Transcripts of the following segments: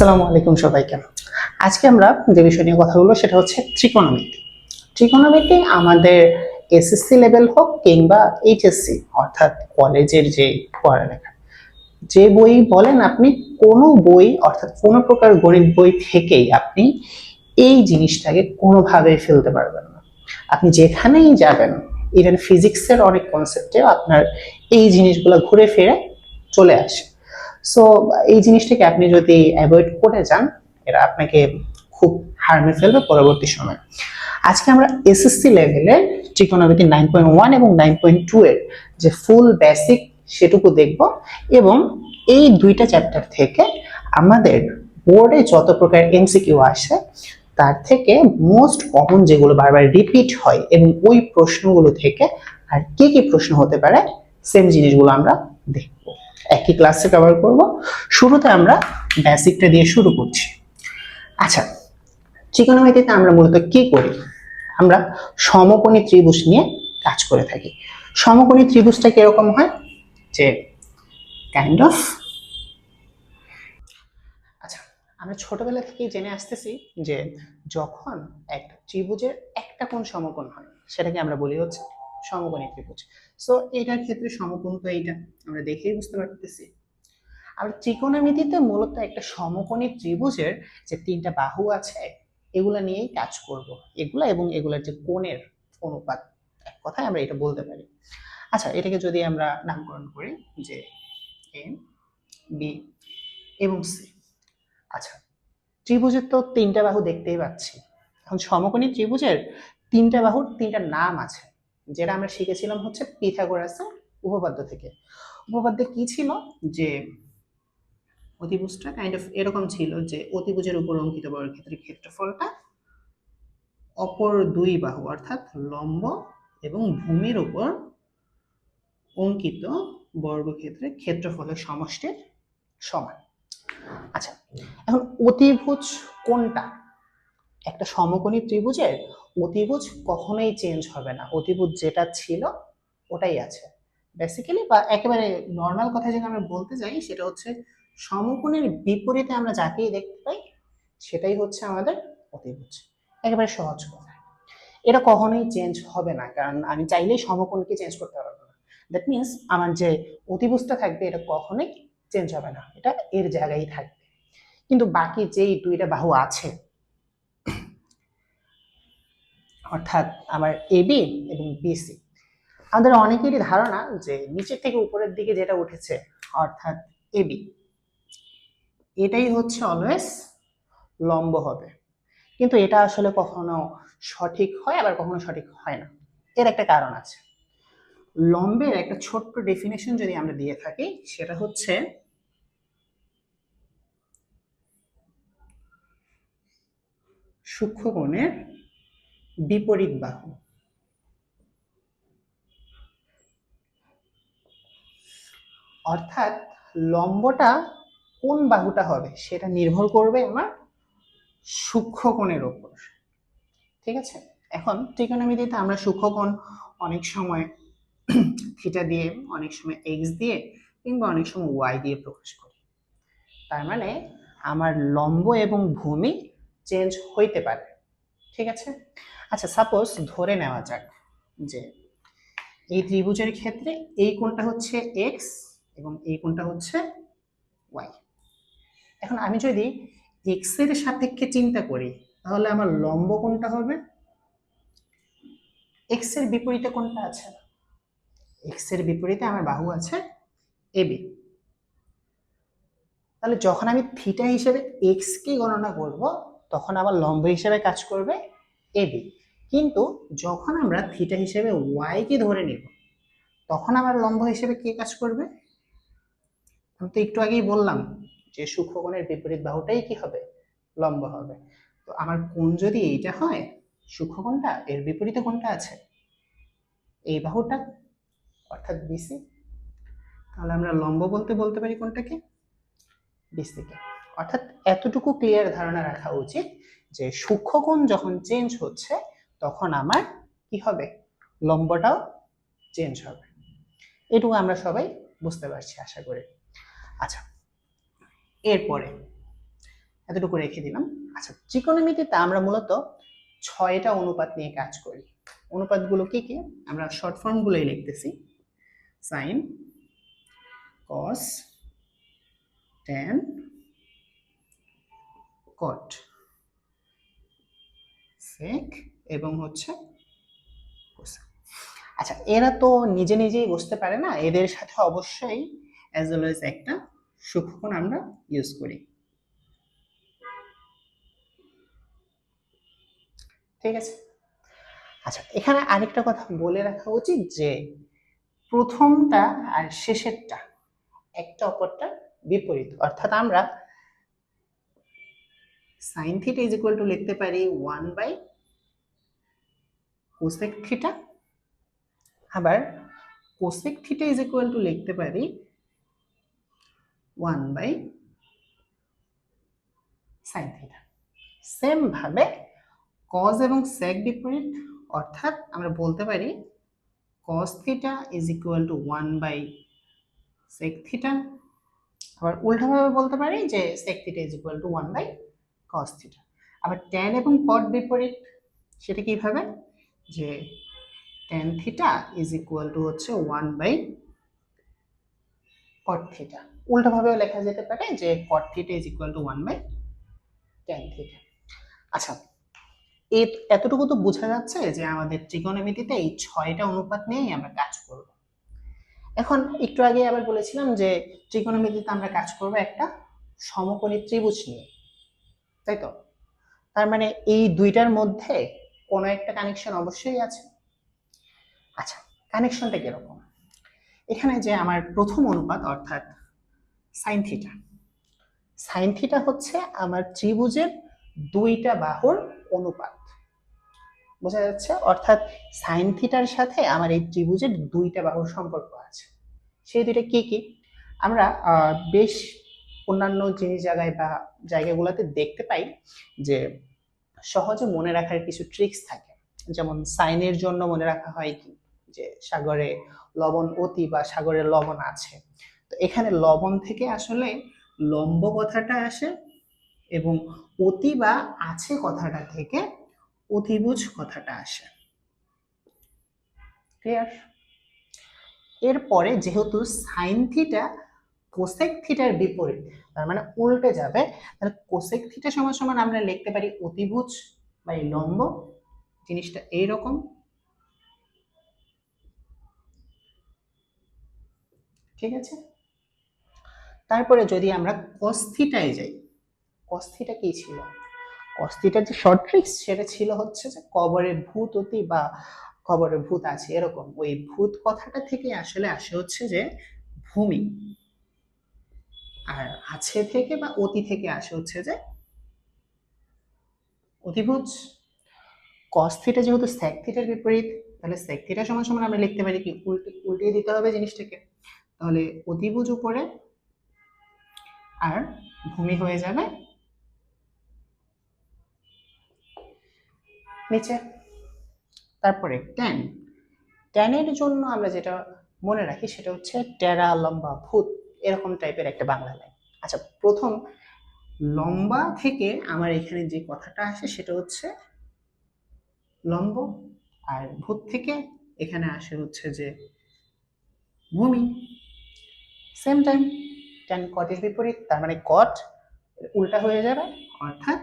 আসসালামু আলাইকুম সবাইকে। আজকে আমরা যে বিষয় নিয়ে কথা বলবো সেটা হচ্ছে ত্রিকোণমিতি। ত্রিকোণমিতি আমাদের এসএসসি লেভেল হোক কিংবা এইচএসসি অর্থাৎ কলেজের যে পড়ালেখা, যে বই বলেন আপনি, কোনো বই অর্থাৎ কোনো প্রকার গণিত বই থেকেই আপনি এই জিনিসটাকে কোনোভাবেই ফেলতে পারবেন না। আপনি যেখানেই যাবেন, ইভেন ফিজিক্সের অনেক কনসেপ্টেও আপনার এই জিনিসগুলো ঘুরে ফিরে চলে আসে। সো এই জিনিসটাকে আপনি যদি অ্যাভয়েড করে যান, এটা আপনাকে খুব হার্মে ফেলবে পরবর্তী সময়। আজকে আমরা এসএসসি লেভেলে ত্রিকোণমিতি 9.1 এবং 9.2 এর যে ফুল বেসিক সেটুকু দেখব, এবং এই দুইটা চ্যাপ্টার থেকে আমাদের বোর্ডে যত প্রকার এমসিকিউ আসে তার থেকে মোস্ট কমন যেগুলো বারবার রিপিট হয় এবং ওই প্রশ্নগুলো থেকে আর কি কি প্রশ্ন হতে পারে সেম জিনিসগুলো আমরা দেখব, একই ক্লাসে কভার করব। শুরুতে আমরা বেসিকটা দিয়ে শুরু করছি। আচ্ছা, ত্রিকোণমিতিতে আমরা মূলত কি করি? আমরা সমকোণী ত্রিভুজ নিয়ে কাজ করে থাকি। সমকোণী ত্রিভুজটা কিরকম হয়? যে কাইন্ড অফ, আচ্ছা, আমরা ছোটবেলা থেকেই জেনে আসতেছি যে যখন একটা ত্রিভুজের একটা কোণ সমকোণ হয় সেটাকে আমরা বলি হচ্ছে সমকোণী ত্রিভুজ। সো এটার ক্ষেত্রে সমকোণ তো এইটা আমরা দেখেই বুঝতে পারতেছি। আর ত্রিকোণমিতিতে মূলত একটা সমকোণী ত্রিভুজের যে তিনটা বাহু আছে এগুলা নিয়েই কাজ করব, এগুলা এবং এগুলার যে কোণের অনুপাত, এক কথায় আমরা এটা বলতে পারি। আচ্ছা, এটাকে যদি আমরা নামকরণ করি যে এ, বি এবং সি। আচ্ছা, ত্রিভুজের তো তিনটা বাহু দেখতেই পাচ্ছি। এখন সমকোণী ত্রিভুজের তিনটা বাহুর তিনটা নাম আছে, যেটা আমরা শিখেছিলাম হচ্ছে পিথাগোরাসের উপপাদ্য থেকে। উপপাদ্য কি ছিল? যে অতিভুজটা কাইন্ড অফ এরকম ছিল যে অতিভুজের উপর অঙ্কিত বর্গক্ষেত্রের ক্ষেত্রফলটা অপর দুই বাহু অর্থাৎ লম্ব এবং ভূমির উপর অঙ্কিত বর্গক্ষেত্রের ক্ষেত্রফলের সমষ্টির সমান। আচ্ছা, এখন অতিভুজ কোনটা? একটা সমকোণী ত্রিভুজের অতিভুজ কখনোই চেঞ্জ হবে না, অতিভুজ যেটা ছিল ওটাই আছে বেসিক্যালি। বা একেবারে নর্মাল কথা যেটা আমরা বলতে চাই সেটা হচ্ছে সমকোণের বিপরীতে আমরা যাকেই দেখতে পাই সেটাই হচ্ছে আমাদের অতিভুজ। একেবারে সহজ কথা, এটা কখনোই চেঞ্জ হবে না, কারণ আমি চাইলেই সমকোণকে চেঞ্জ করতে পারবো না। দ্যাট মিনস আমার যে অতিভুজটা থাকবে এটা কখনোই চেঞ্জ হবে না, এটা এর জায়গায় থাকবে। কিন্তু বাকি যেই দুইটা বাহু আছে অর্থাৎ আমার এবি এবং বিসি, আমাদের অনেকেরই ধারণা যে নিচের থেকে উপরের দিকে যেটা উঠেছে অর্থাৎ এবি, এটাই হচ্ছে অলওয়েজ লম্ব হবে। কিন্তু এটা আসলে কখনো সঠিক হয় আবার কখনো সঠিক হয় না। এর একটা কারণ আছে। লম্বের একটা ছোট্ট ডেফিনেশন যদি আমরা দিয়ে থাকি সেটা হচ্ছে সূক্ষ্মকোণের বিপরীত বাহু। অর্থাৎ লম্বটা কোন বাহুটা হবে সেটা নির্ভর করবে আমার সূক্ষ্মকোণের উপর। ঠিক আছে, এখন ত্রিকোণমিতিতে আমরা সূক্ষ্মকোণ অনেক সময় থিটা দিয়ে, অনেক সময় এক্স দিয়ে, কিংবা অনেক সময় ওয়াই দিয়ে প্রকাশ করি। তার মানে আমার লম্ব এবং ভূমি চেঞ্জ হইতে পারে। ঠিক আছে, আচ্ছা সাপোজ ধরে নেওয়া যাক যে এই ত্রিভুজের ক্ষেত্রে এই কোণটা হচ্ছে এক্স এবং এই কোণটা হচ্ছে ওয়াই। এখন আমি যদি এক্স এর সাপেক্ষে চিন্তা করি তাহলে আমার লম্ব কোণটা হবে, এক্স এর বিপরীতে কোণটা আছে, এক্স এর বিপরীতে আমার বাহু আছে এবি। তাহলে যখন আমি থিটা হিসেবে এক্স কে গণনা করব তখন আমার লম্ব হিসেবে কাজ করবে এবি। কিন্তু যখন আমরা থিটা হিসেবে ওয়াই কে ধরে নিব তখন আমার লম্ব হিসেবে কে কাজ করবে? আমি তো একটু আগেই বললাম যে সূক্ষ্মকোণের বিপরীত বাহুটাই কি হবে? লম্ব হবে। তো আমার কোণ যদি এইটা হয়, সূক্ষ্মকোণটা এর বিপরীতে কোণটা আছে এই বাহুটা অর্থাৎ বিসি, তাহলে আমরা লম্ব বলতে বলতে পারি কোনটাকে? বিসিকে। অর্থাৎ এতটুকু ক্লিয়ার ধারণা রাখা উচিত যে সূক্ষ্মকোণ যখন চেঞ্জ হচ্ছে তখন আমার কি হবে? লম্বটাও চেঞ্জ হবে। এটুকু আমরা সবাই বুঝতে পারছি আশা করি। আচ্ছা, এরপরে এতটুকু রেখে দিলাম। আচ্ছা, ত্রিকোণমিতিতে আমরা মূলত 6টা অনুপাত নিয়ে কাজ করি। অনুপাতগুলো কি কি আমরা শর্ট ফর্ম গুলোই লিখতেছি। সাইন, কস, ট্যান, কট, সেক এবং হচ্ছে কোসেক। আচ্ছা, এরা তো নিজে নিজেই বুঝতে পারে না, এদের সাথে অবশ্যই অ্যাজ ওয়েল এজ একটা সূক্ষ্মকোণ আমরা ইউজ করি। ঠিক আছে। আচ্ছা, এখানে আরেকটা কথা বলে রাখা উচিত যে প্রথমটা আর শেষেরটা একটা অপরটার বিপরীত। অর্থাৎ আমরা sine theta is equal to লিখতে পারি 1 বাই কোসেক থিটা, আবার cosec theta is equal to লিখতে পারি 1 বাই সাইন থিটা। সেম ভাবে কজ এবং সেক বিপরীত, অর্থাৎ আমরা বলতে পারি cos theta is equal to 1 by sec theta. আবার উল্টাভাবে বলতে পারি যে sec theta is equal to 1 by cos theta. আবার tan এবং cot বিপরীত, সেটা কিভাবে, যে tan theta is equal two হচ্ছে 1 বাই cot থিটা। উল্টাভাবেও লেখা যেতে পারে যে cot theta is equal to 1 by tan theta. আচ্ছা, এতটুকু তো বোঝা যাচ্ছে যে আমাদের ত্রিকোণমিতিতে এই 6টা অনুপাত নিয়েই আমরা কাজ করব। এখন একটু আগে আবার বলেছিলাম যে ত্রিকোণমিতিতে আমরা কাজ করব একটা সমকোণী ত্রিভুজ নিয়ে, তাই তো? তার মানে এই দুইটার মধ্যে কোনো একটা কানেকশন অবশ্যই আছে। আচ্ছা, কানেকশনটা কিরকম? এখানে যে আমার প্রথম অনুপাত অর্থাৎ সাইন থিটা, সাইন থিটা হচ্ছে আমার ত্রিভুজের দুইটা বাহুর অনুপাত, বোঝা যাচ্ছে? অর্থাৎ সাইন থিটার সাথে আমার এই ত্রিভুজের দুইটা বাহুর সম্পর্ক আছে। সেই দুইটা কি কি আমরা বেশ অন্যান্য জায়গায় বা জায়গাগুলোতে দেখতে পাই যে সহজে মনে রাখার কিছু ট্রিক্স থাকে। যেমন সাইনের জন্য মনে রাখা হয় কি, যে সাগরে লবণ অতি বা সাগরে লবণ আছে। তো এখানে লবণ থেকে আসলে লম্ব কথাটা আসে এবং অতি বা আছে কথাটা থেকে অতিভুজ কথাটা আসে। ক্লিয়ার? এরপরে যেহেতু সাইন থিটা কোসেক থিটার বিপরীত, তার মানে উল্টে যাবে, তাহলে কোসেক থিটা সমান সমান আমরা লিখতে পারি অতিভুজ বাই লম্ব। জিনিসটা এইরকম, ঠিক আছে? তারপরে যদি আমরা cos থিটায় যাই, cos থিটা কি ছিল? cos থিটার যে শর্ট ট্রিক্স সেটা ছিল হচ্ছে যে কবরে ভূত অতি বা কবরে ভূত আছে, এরকম। ওই ভূত কথাটা থেকে আসলে আসে হচ্ছে যে ভূমি, আর আছে থেকে বা অতি থেকে আসে হচ্ছে যে অতিভুজ। cos থিটা যেহেতু sec থিটার বিপরীত, তাহলে sec থিটা সমান সমান আমরা লিখতে পারি কি, উল্টিয়ে দিতে হবে জিনিসটাকে। তাহলে অতিভুজ উপরে আর ভূমি হয়ে যাবে নিচে। তারপরে ট্যান, ট্যানের জন্য আমরা যেটা মনে রাখি সেটা হচ্ছে টেরা লম্বা ভূত, এরকম টাইপের একটা বাংলা লাইন। আচ্ছা, প্রথম লম্বা থেকে আমার এখানে যে কথাটা আসে সেটা হচ্ছে লম্ব, আর ভূত থেকে এখানে আসে হচ্ছে যে ভূমি। সেম টাইম ট্যান কটের বিপরীত, তার মানে কট উল্টা হয়ে যাবে, অর্থাৎ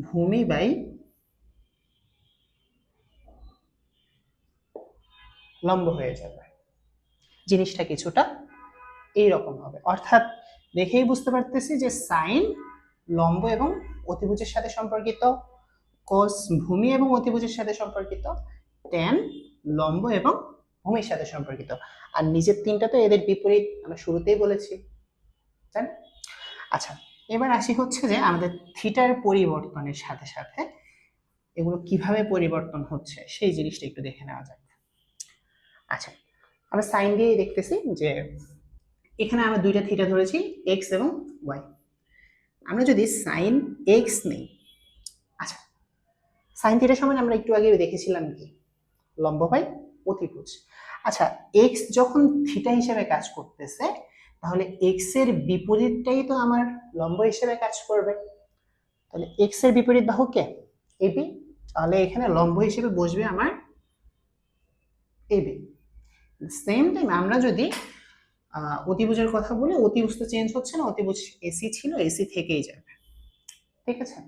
ভূমি বাই লম্ব হয়ে যাবে। জিনিসটা কিছুটা এইরকম হবে। অর্থাৎ দেখেই বুঝতে পারতেছি যে সাইন লম্ব এবং অতিভুজের সাথে সম্পর্কিত, কোস ভূমি এবং অতিভুজের সাথে সম্পর্কিত, ট্যান লম্ব এবং ভূমির সাথে সম্পর্কিত। আর নিচের তিনটা তো এদের বিপরীত, আমরা শুরুতেই বলেছি, তাই না? আচ্ছা, এবার আসি হচ্ছে যে আমাদের থিটার পরিবর্তনের সাথে সাথে এগুলো কিভাবে পরিবর্তন হচ্ছে সেই জিনিসটা একটু দেখে নেওয়া যাক। আচ্ছা, আমরা সাইন দিয়ে দেখতেছি যে এখানে আমরা দুইটা থিটা ধরেছি, এক্স এবং ওয়াই। আমরা যদি সাইন এক্স নেই, আচ্ছা সাইন থিটা সমান আমরা একটু আগে দেখেছিলাম কি, লম্ব বাই অতিভুজ। আচ্ছা, এক্স যখন থিটা হিসেবে কাজ করতেছে, তাহলে এক্স এর বিপরীতটাই তো আমার লম্ব হিসেবে কাজ করবে। তাহলে এক্স এর বিপরীত বাহু কে? এবি। তাহলে এখানে লম্ব হিসেবে বসবে আমার এবি। সেম টাইম আমরা যদি অতিভুজের কথা বলি, অতিভুজ তো চেঞ্জ হচ্ছে না, অতিভুজ এসি ছিল, এসি থেকেই যাবে। ঠিক আছে,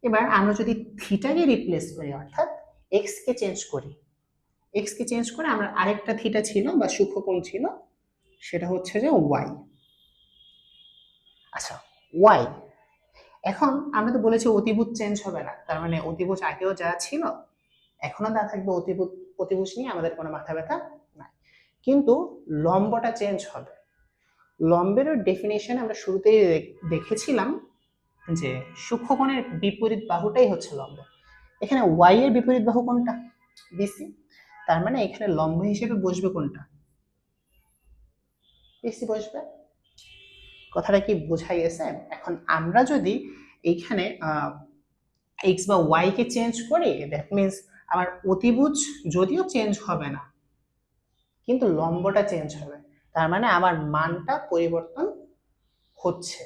এবার আমরা যদি থিটাকে রিপ্লেস করি, অর্থাৎ এক্স কে চেঞ্জ করি, এক্স কে চেঞ্জ করে আমরা আরেকটা থিটা ছিল বা সূক্ষ্মকোণ ছিল, সেটা হচ্ছে যে ওয়াই। আচ্ছা, ওয়াই। এখন আমরা তো বলেছি অতিভুজ চেঞ্জ হবে না, তার মানে অতিভুজ আগেও যা ছিল এখনো তা থাকবে, অতিভুজ নিয়ে আমাদের কোনো মাথা ব্যথা নাই। কিন্তু লম্বটা চেঞ্জ হবে। লম্বের ডেফিনেশন আমরা শুরুতেই দেখেছিলাম যে সূক্ষ্মকোণের বিপরীত বাহুটাই হচ্ছে লম্ব। এখানে ওয়াই এর বিপরীত বাহু কোনটা? বিসি। তার মানে এখানে লম্ব হিসেবে বসবে কোনটা? বিসি বসবে। কথাটা কি বোঝা গেছে? এখন আমরা যদি এইখানে এক্স বা ওয়াই কে চেঞ্জ করি, দ্যাট মিন্স আমার অতিভুজ যদিও চেঞ্জ হবে না কিন্তু লম্বটা চেঞ্জ হবে, তার মানে আমার মানটা পরিবর্তন হচ্ছে।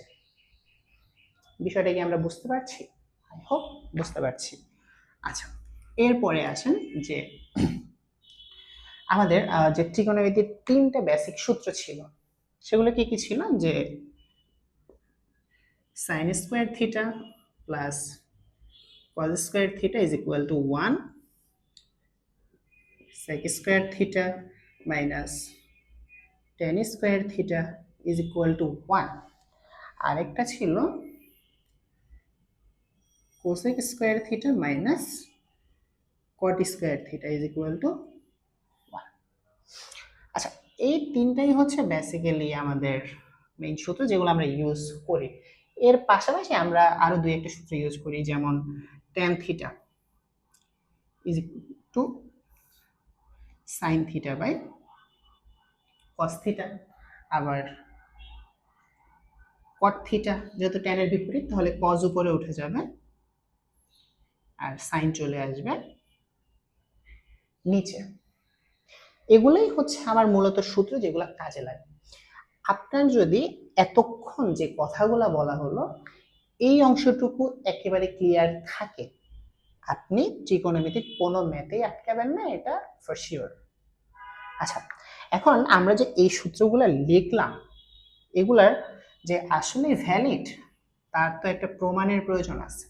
বিষয়টা কি আমরা বুঝতে পারছি? আই হোপ বুঝতে পারছি। আচ্ছা, এরপরে আসেন যে আমাদের যে ত্রিকোণমিতির তিনটা বেসিক সূত্র ছিল, সেগুলো কি কি ছিল? যে sin square theta plus cos square theta is equal to 1, sec square theta minus tan square theta is equal to 1, আরেকটা ছিল cosec square theta minus cot square theta is equal to 1। আচ্ছা, এই তিনটাই হচ্ছে বেসিক্যালি আমাদের main সূত্র যেগুলো আমরা ইউজ করি। এর পাশাপাশি আমরা আরো দুই একটা সূত্র ইউজ করি, যেমন tan theta is to sin theta by cos theta, আবার cot থিটা যেহেতু tan এর বিপরীত, তাহলে cos উপরে উঠে যাবে আর sin চলে আসবে নিচে। এগুলোই হচ্ছে আমার মূলত সূত্র যেগুলো কাজে লাগে। আপনার যদি এতক্ষণ যে কথাগুলো বলা হলো এই অংশটুকু একেবারে ক্লিয়ার থাকে, আপনি ত্রিকোণমিতির কোনো ম্যাথেই আটকাবেন না, এটা ফর শিওর। আচ্ছা, এখন আমরা যে এই সূত্রগুলো লিখলাম, এগুলার যে আসলে ভ্যালিড তার তো একটা প্রমাণের প্রয়োজন আছে।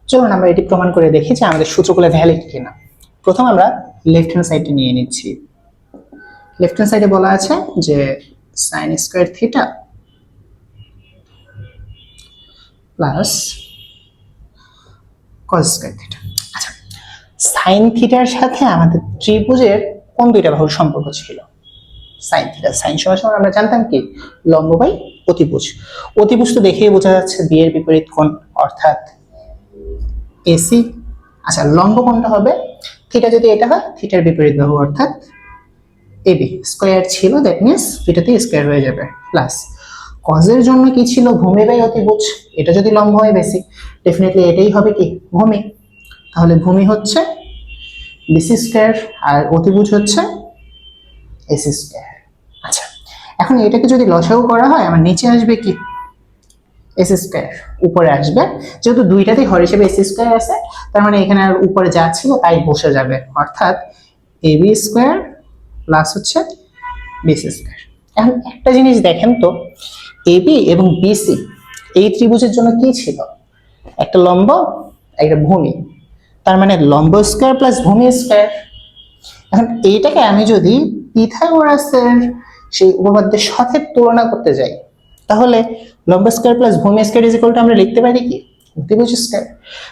চলুন আমরা এটি প্রমাণ করে দেখি যে আমাদের সূত্রগুলো ভ্যালিড কিনা। প্রথম আমরা লেফট হ্যান্ড সাইডটা নিয়ে নিচ্ছি। লেফট হ্যান্ড সাইডে বলা আছে যে sin square theta plus cos square theta. আচ্ছা, sin থিটার সাথে আমাদের ত্রিভুজের কোন দুইটা বাহুর সম্পর্ক ছিল? sin থিটা, sin সমান আমরা জানতাম কি লম্ব বাই অতিভুজ। অতিভুজ তো দেখেই বোঝা যাচ্ছে বি এর বিপরীত কোণ, অর্থাৎ এসি। আচ্ছা, লম্ব কোনটা হবে? থিটা যদি এটা হয়, থিটার বিপরীত বাহু অর্থাৎ এবি। স্কয়ার ছিল, দ্যাট মিন্স দুইটাতে স্কয়ার হয়ে যাবে, প্লাস কজের জন্য কি ছিল? ভূমি বাই অতিভুজ। এটা যদি লম্ব হয় বেসিক, ডেফিনেটলি এটাই হবে কি ভূমি। তাহলে ভূমি হচ্ছে বিসি স্কয়ার আর অতিভুজ হচ্ছে এসি স্কয়ার। আচ্ছা, এখন এটাকে যদি লসাগু করা হয়, আমার নিচে আসবে কি এসি স্কয়ার, উপরে আসবে যেহেতু দুইটাতেই হর হিসেবে এসি স্কয়ার আছে, তার মানে এখানে আর উপরে যা ছিল তাই বসে যাবে, অর্থাৎ এবি স্কয়ার প্লাস হচ্ছে বিসি স্কয়ার। এখন একটা জিনিস দেখেন তো, এবি এবং বিসি এই ত্রিভুজের জন্য কি ছিল? একটা লম্ব, একটা ভূমি, তার মানে লম্ব স্কয়ার প্লাস ভূমি স্কয়ার। এখন এইটাকে আমি যদি পিথাগোরাসের সেই উপপাদ্যের সাথে তুলনা করতে যাই, তাহলে লম্ব স্কয়ার প্লাস ভূমি স্কয়ার ইজ ইকুয়াল টু আমরা লিখতে পারি কি অতিভুজ স্কয়ার।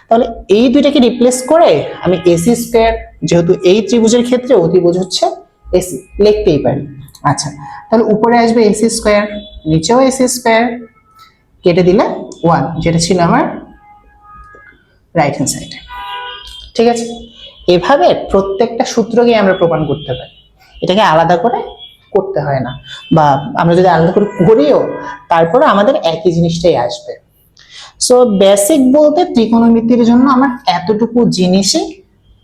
তাহলে এই দুইটাকে রিপ্লেস করে আমি এসি স্কয়ার, যেহেতু এই ত্রিভুজের ক্ষেত্রে অতিভুজ হচ্ছে এসি, লিখতেই পারি। আচ্ছা, তাহলে উপরে আসবে এসি স্কয়ার, নিচেও এসি স্কয়ার, কেটে দিলে 1, যেটা ছিল আমার রাইট হ্যান্ড সাইডে। ঠিক আছে, এভাবে প্রত্যেকটা সূত্রকে আমরা প্রমাণ করতে পারি, এটাকে আলাদা করে করতে হয় না, বা আমরা যদি আলাদা করে করিও তারপরে আমাদের একই জিনিসটাই আসবে। সো বেসিক বলতে ত্রিকোণমিতির জন্য আমার এতটুকু জিনিসই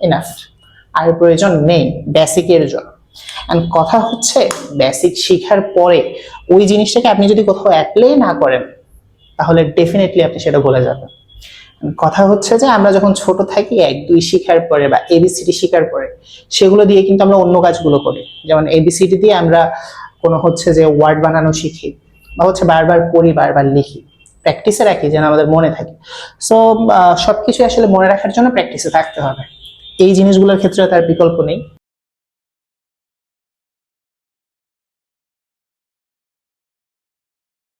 এনাফ, আর প্রয়োজন নেই বেসিকের জন্য। এন্ড কথা হচ্ছে বেসিক শেখার পরে ওই জিনিসটাকে আপনি যদি কোথাও অ্যাপ্লাই না করেন তাহলে ডেফিনেটলি আপনি সেটা ভুলে যাবেন। কথা হচ্ছে যে আমরা যখন ছোট থাকি 1 2 শেখার পরে বা এবিসিডি শেখার পরে সেগুলো দিয়ে কিন্তু আমরা অন্য কাজগুলো করি। যেমন এবিসিডি দিয়ে আমরা কোনো হচ্ছে যে ওয়ার্ড বানানো শিখি বা হচ্ছে বারবার পড়ি বারবার লিখি, প্র্যাকটিসে রাখি যেন আমাদের মনে থাকে। সো সবকিছু আসলে মনে রাখার জন্য প্র্যাকটিসে থাকতে হবে। এই জিনিসগুলোর ক্ষেত্রে তার বিকল্প নেই।